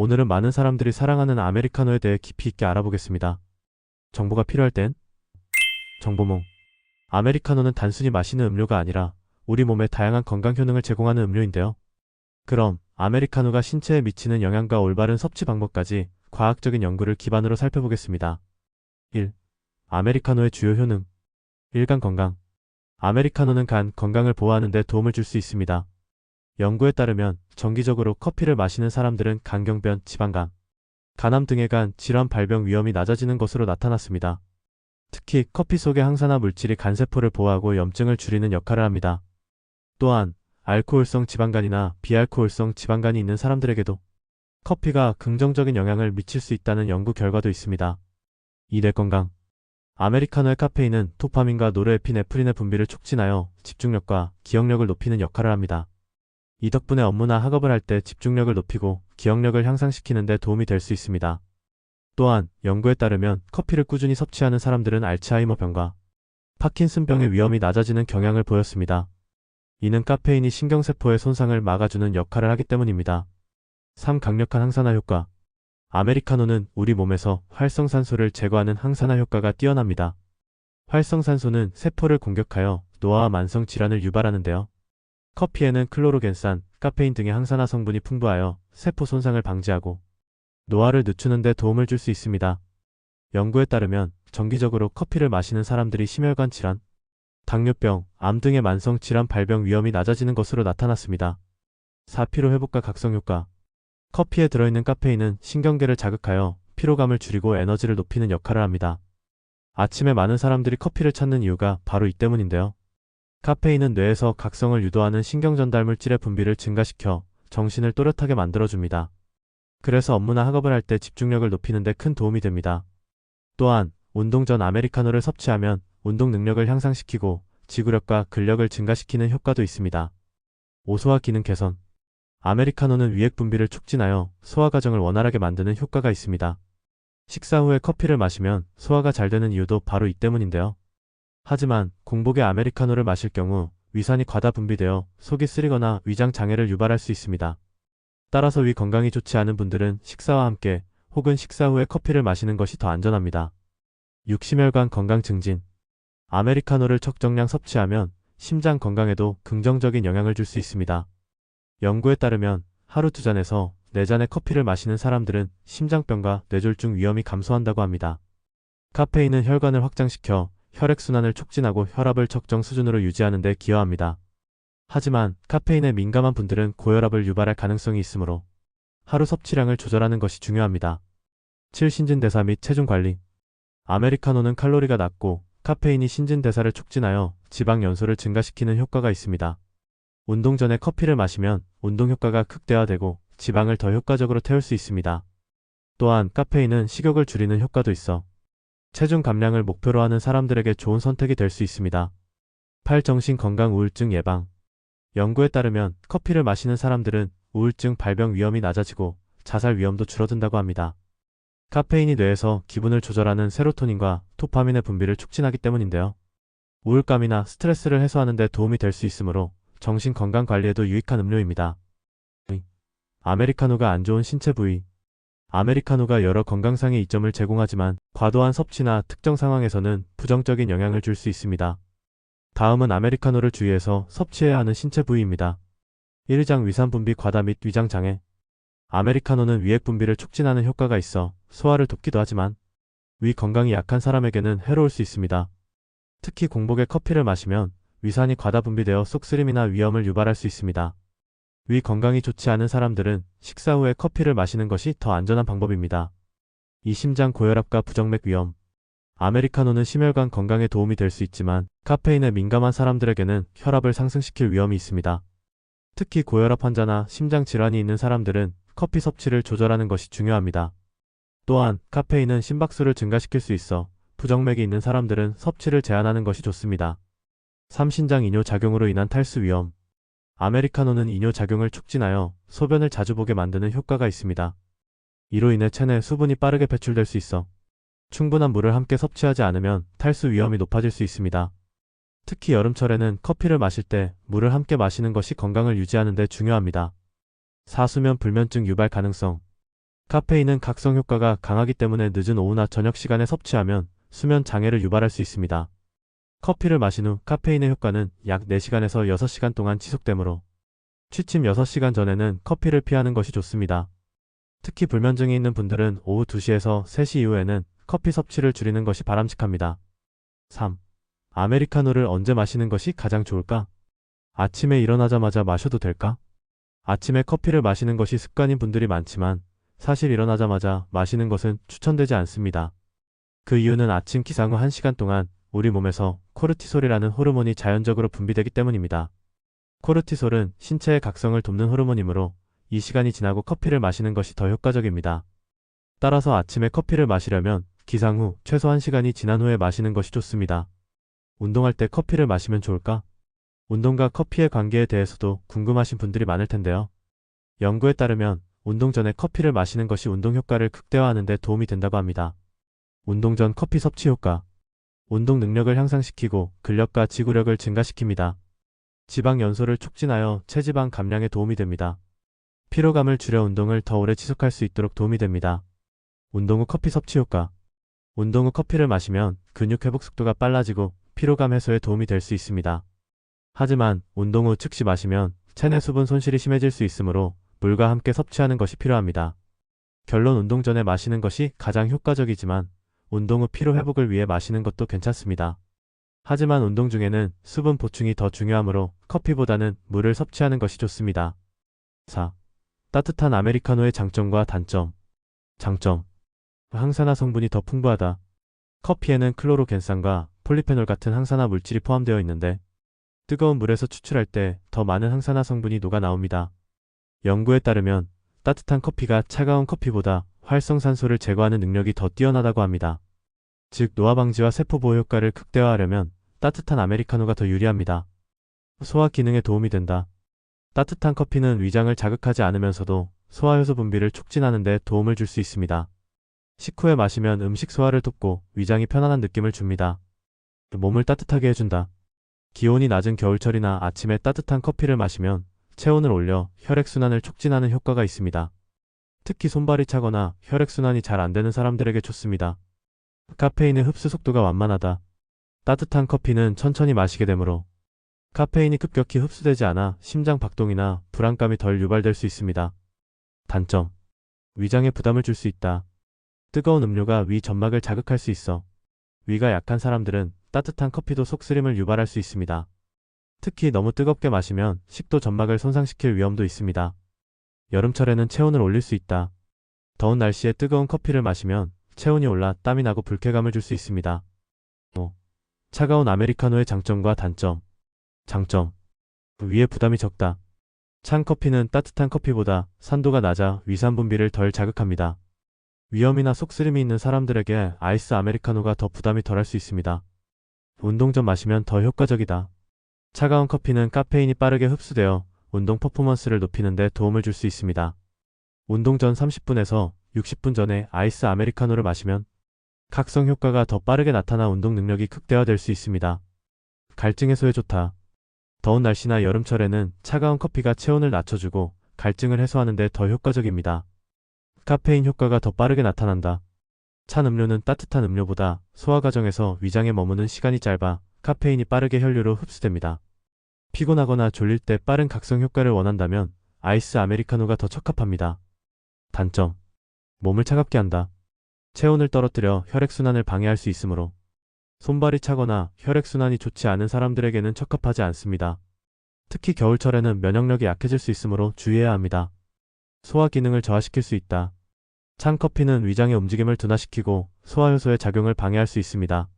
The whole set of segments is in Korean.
오늘은 많은 사람들이 사랑하는 아메리카노에 대해 깊이 있게 알아보겠습니다. 정보가 필요할 땐 정보몽. 아메리카노는 단순히 마시는 음료가 아니라 우리 몸에 다양한 건강 효능을 제공하는 음료인데요. 그럼 아메리카노가 신체에 미치는 영향과 올바른 섭취 방법까지 과학적인 연구를 기반으로 살펴보겠습니다. 1. 아메리카노의 주요 효능. 1. 간 건강. 아메리카노는 간 건강을 보호하는 데 도움을 줄 수 있습니다. 연구에 따르면 정기적으로 커피를 마시는 사람들은 간경변, 지방간, 간암 등의 간 질환 발병 위험이 낮아지는 것으로 나타났습니다. 특히 커피 속의 항산화 물질이 간세포를 보호하고 염증을 줄이는 역할을 합니다. 또한 알코올성 지방간이나 비알코올성 지방간이 있는 사람들에게도 커피가 긍정적인 영향을 미칠 수 있다는 연구 결과도 있습니다. 2. 뇌 건강. 아메리카노의 카페인은 도파민과 노르에피네프린의 분비를 촉진하여 집중력과 기억력을 높이는 역할을 합니다. 이 덕분에 업무나 학업을 할 때 집중력을 높이고 기억력을 향상시키는 데 도움이 될 수 있습니다. 또한 연구에 따르면 커피를 꾸준히 섭취하는 사람들은 알츠하이머병과 파킨슨병의 위험이 낮아지는 경향을 보였습니다. 이는 카페인이 신경세포의 손상을 막아주는 역할을 하기 때문입니다. 3. 강력한 항산화 효과. 아메리카노는 우리 몸에서 활성산소를 제거하는 항산화 효과가 뛰어납니다. 활성산소는 세포를 공격하여 노화와 만성 질환을 유발하는데요. 커피에는 클로로겐산, 카페인 등의 항산화 성분이 풍부하여 세포 손상을 방지하고 노화를 늦추는 데 도움을 줄 수 있습니다. 연구에 따르면 정기적으로 커피를 마시는 사람들이 심혈관 질환, 당뇨병, 암 등의 만성 질환 발병 위험이 낮아지는 것으로 나타났습니다. 4. 피로 회복과 각성 효과. 커피에 들어있는 카페인은 신경계를 자극하여 피로감을 줄이고 에너지를 높이는 역할을 합니다. 아침에 많은 사람들이 커피를 찾는 이유가 바로 이 때문인데요. 카페인은 뇌에서 각성을 유도하는 신경전달 물질의 분비를 증가시켜 정신을 또렷하게 만들어줍니다. 그래서 업무나 학업을 할 때 집중력을 높이는 데 큰 도움이 됩니다. 또한 운동 전 아메리카노를 섭취하면 운동 능력을 향상시키고 지구력과 근력을 증가시키는 효과도 있습니다. 5. 소화 기능 개선. 아메리카노는 위액 분비를 촉진하여 소화 과정을 원활하게 만드는 효과가 있습니다. 식사 후에 커피를 마시면 소화가 잘 되는 이유도 바로 이 때문인데요. 하지만 공복에 아메리카노를 마실 경우 위산이 과다 분비되어 속이 쓰리거나 위장 장애를 유발할 수 있습니다. 따라서 위 건강이 좋지 않은 분들은 식사와 함께 혹은 식사 후에 커피를 마시는 것이 더 안전합니다. 6. 심혈관 건강 증진. 아메리카노를 적정량 섭취하면 심장 건강에도 긍정적인 영향을 줄 수 있습니다. 연구에 따르면 하루 2잔에서 4잔의 커피를 마시는 사람들은 심장병과 뇌졸중 위험이 감소한다고 합니다. 카페인은 혈관을 확장시켜 혈액순환을 촉진하고 혈압을 적정 수준으로 유지하는 데 기여합니다. 하지만 카페인에 민감한 분들은 고혈압을 유발할 가능성이 있으므로 하루 섭취량을 조절하는 것이 중요합니다. 7. 신진대사 및 체중 관리. 아메리카노는 칼로리가 낮고 카페인이 신진대사를 촉진하여 지방 연소를 증가시키는 효과가 있습니다. 운동 전에 커피를 마시면 운동 효과가 극대화되고 지방을 더 효과적으로 태울 수 있습니다. 또한 카페인은 식욕을 줄이는 효과도 있어 체중 감량을 목표로 하는 사람들에게 좋은 선택이 될 수 있습니다. 8. 정신 건강 우울증 예방. 연구에 따르면 커피를 마시는 사람들은 우울증 발병 위험이 낮아지고 자살 위험도 줄어든다고 합니다. 카페인이 뇌에서 기분을 조절하는 세로토닌과 도파민의 분비를 촉진하기 때문인데요. 우울감이나 스트레스를 해소하는 데 도움이 될 수 있으므로 정신 건강 관리에도 유익한 음료입니다. 아메리카노가 안 좋은 신체 부위. 아메리카노가 여러 건강상의 이점을 제공하지만 과도한 섭취나 특정 상황에서는 부정적인 영향을 줄 수 있습니다. 다음은 아메리카노를 주의해서 섭취해야 하는 신체 부위입니다. 1. 장 위산 분비 과다 및 위장 장애. 아메리카노는 위액 분비를 촉진하는 효과가 있어 소화를 돕기도 하지만 위 건강이 약한 사람에게는 해로울 수 있습니다. 특히 공복에 커피를 마시면 위산이 과다 분비되어 속쓰림이나 위염을 유발할 수 있습니다. 위 건강이 좋지 않은 사람들은 식사 후에 커피를 마시는 것이 더 안전한 방법입니다. 2. 심장 고혈압과 부정맥 위험. 아메리카노는 심혈관 건강에 도움이 될 수 있지만 카페인에 민감한 사람들에게는 혈압을 상승시킬 위험이 있습니다. 특히 고혈압 환자나 심장 질환이 있는 사람들은 커피 섭취를 조절하는 것이 중요합니다. 또한 카페인은 심박수를 증가시킬 수 있어 부정맥이 있는 사람들은 섭취를 제한하는 것이 좋습니다. 3. 신장 이뇨 작용으로 인한 탈수 위험. 아메리카노는 이뇨 작용을 촉진하여 소변을 자주 보게 만드는 효과가 있습니다. 이로 인해 체내 수분이 빠르게 배출될 수 있어 충분한 물을 함께 섭취하지 않으면 탈수 위험이 높아질 수 있습니다. 특히 여름철에는 커피를 마실 때 물을 함께 마시는 것이 건강을 유지하는 데 중요합니다. 4. 수면 불면증 유발 가능성. 카페인은 각성 효과가 강하기 때문에 늦은 오후나 저녁 시간에 섭취하면 수면 장애를 유발할 수 있습니다. 커피를 마신 후 카페인의 효과는 약 4시간에서 6시간 동안 지속되므로 취침 6시간 전에는 커피를 피하는 것이 좋습니다. 특히 불면증이 있는 분들은 오후 2시에서 3시 이후에는 커피 섭취를 줄이는 것이 바람직합니다. 3. 아메리카노를 언제 마시는 것이 가장 좋을까? 아침에 일어나자마자 마셔도 될까? 아침에 커피를 마시는 것이 습관인 분들이 많지만 사실 일어나자마자 마시는 것은 추천되지 않습니다. 그 이유는 아침 기상 후 1시간 동안 우리 몸에서 코르티솔이라는 호르몬이 자연적으로 분비되기 때문입니다. 코르티솔은 신체의 각성을 돕는 호르몬이므로 이 시간이 지나고 커피를 마시는 것이 더 효과적입니다. 따라서 아침에 커피를 마시려면 기상 후 최소 1시간이 지난 후에 마시는 것이 좋습니다. 운동할 때 커피를 마시면 좋을까? 운동과 커피의 관계에 대해서도 궁금하신 분들이 많을 텐데요. 연구에 따르면 운동 전에 커피를 마시는 것이 운동 효과를 극대화하는 데 도움이 된다고 합니다. 운동 전 커피 섭취 효과. 운동 능력을 향상시키고 근력과 지구력을 증가시킵니다. 지방 연소를 촉진하여 체지방 감량에 도움이 됩니다. 피로감을 줄여 운동을 더 오래 지속할 수 있도록 도움이 됩니다. 운동 후 커피 섭취 효과. 운동 후 커피를 마시면 근육 회복 속도가 빨라지고 피로감 해소에 도움이 될 수 있습니다. 하지만 운동 후 즉시 마시면 체내 수분 손실이 심해질 수 있으므로 물과 함께 섭취하는 것이 필요합니다. 결론 운동 전에 마시는 것이 가장 효과적이지만 운동 후 피로 회복을 위해 마시는 것도 괜찮습니다. 하지만 운동 중에는 수분 보충이 더 중요하므로 커피보다는 물을 섭취하는 것이 좋습니다. 4. 따뜻한 아메리카노의 장점과 단점. 장점. 항산화 성분이 더 풍부하다. 커피에는 클로로겐산과 폴리페놀 같은 항산화 물질이 포함되어 있는데 뜨거운 물에서 추출할 때 더 많은 항산화 성분이 녹아 나옵니다. 연구에 따르면 따뜻한 커피가 차가운 커피보다 활성산소를 제거하는 능력이 더 뛰어나다고 합니다. 즉 노화 방지와 세포 보호 효과를 극대화하려면 따뜻한 아메리카노가 더 유리합니다. 소화 기능에 도움이 된다. 따뜻한 커피는 위장을 자극하지 않으면서도 소화효소 분비를 촉진하는 데 도움을 줄 수 있습니다. 식후에 마시면 음식 소화를 돕고 위장이 편안한 느낌을 줍니다. 몸을 따뜻하게 해준다. 기온이 낮은 겨울철이나 아침에 따뜻한 커피를 마시면 체온을 올려 혈액순환을 촉진하는 효과가 있습니다. 특히 손발이 차거나 혈액순환이 잘 안되는 사람들에게 좋습니다. 카페인의 흡수 속도가 완만하다. 따뜻한 커피는 천천히 마시게 되므로 카페인이 급격히 흡수되지 않아 심장 박동이나 불안감이 덜 유발될 수 있습니다. 단점. 위장에 부담을 줄 수 있다. 뜨거운 음료가 위 점막을 자극할 수 있어 위가 약한 사람들은 따뜻한 커피도 속쓰림을 유발할 수 있습니다. 특히 너무 뜨겁게 마시면 식도 점막을 손상시킬 위험도 있습니다. 여름철에는 체온을 올릴 수 있다. 더운 날씨에 뜨거운 커피를 마시면 체온이 올라 땀이 나고 불쾌감을 줄 수 있습니다. 5. 차가운 아메리카노의 장점과 단점. 장점. 위에 부담이 적다. 찬 커피는 따뜻한 커피보다 산도가 낮아 위산 분비를 덜 자극합니다. 위염이나 속쓰림이 있는 사람들에게 아이스 아메리카노가 더 부담이 덜할 수 있습니다. 운동 전 마시면 더 효과적이다. 차가운 커피는 카페인이 빠르게 흡수되어 운동 퍼포먼스를 높이는 데 도움을 줄 수 있습니다. 운동 전 30분에서 60분 전에 아이스 아메리카노를 마시면 각성 효과가 더 빠르게 나타나 운동 능력이 극대화될 수 있습니다. 갈증 해소에 좋다. 더운 날씨나 여름철에는 차가운 커피가 체온을 낮춰주고 갈증을 해소하는 데 더 효과적입니다. 카페인 효과가 더 빠르게 나타난다. 찬 음료는 따뜻한 음료보다 소화 과정에서 위장에 머무는 시간이 짧아 카페인이 빠르게 혈류로 흡수됩니다. 피곤하거나 졸릴 때 빠른 각성 효과를 원한다면 아이스 아메리카노가 더 적합합니다. 단점. 몸을 차갑게 한다. 체온을 떨어뜨려 혈액순환을 방해할 수 있으므로 손발이 차거나 혈액순환이 좋지 않은 사람들에게는 적합하지 않습니다. 특히 겨울철에는 면역력이 약해질 수 있으므로 주의해야 합니다. 소화 기능을 저하시킬 수 있다. 찬 커피는 위장의 움직임을 둔화시키고 소화효소의 작용을 방해할 수 있습니다.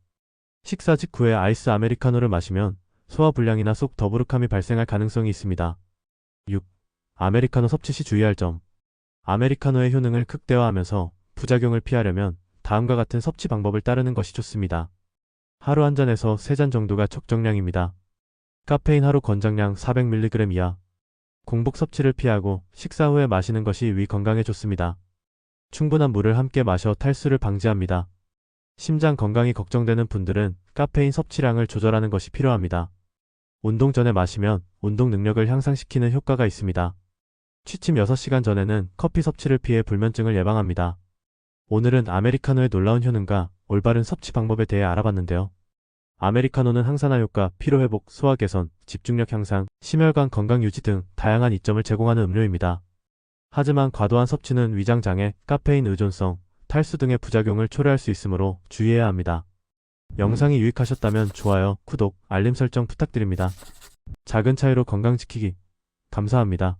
식사 직후에 아이스 아메리카노를 마시면 소화불량이나 속 더부룩함이 발생할 가능성이 있습니다. 6. 아메리카노 섭취 시 주의할 점. 아메리카노의 효능을 극대화하면서 부작용을 피하려면 다음과 같은 섭취 방법을 따르는 것이 좋습니다. 하루 한 잔에서 3잔 정도가 적정량입니다. 카페인 하루 권장량 400mg 이하. 공복 섭취를 피하고 식사 후에 마시는 것이 위 건강에 좋습니다. 충분한 물을 함께 마셔 탈수를 방지합니다. 심장 건강이 걱정되는 분들은 카페인 섭취량을 조절하는 것이 필요합니다. 운동 전에 마시면 운동 능력을 향상시키는 효과가 있습니다. 취침 6시간 전에는 커피 섭취를 피해 불면증을 예방합니다. 오늘은 아메리카노의 놀라운 효능과 올바른 섭취 방법에 대해 알아봤는데요. 아메리카노는 항산화 효과, 피로회복, 소화 개선, 집중력 향상, 심혈관 건강 유지 등 다양한 이점을 제공하는 음료입니다. 하지만 과도한 섭취는 위장 장애, 카페인 의존성, 탈수 등의 부작용을 초래할 수 있으므로 주의해야 합니다. 영상이 유익하셨다면 좋아요, 구독, 알림 설정 부탁드립니다. 작은 차이로 건강 지키기. 감사합니다.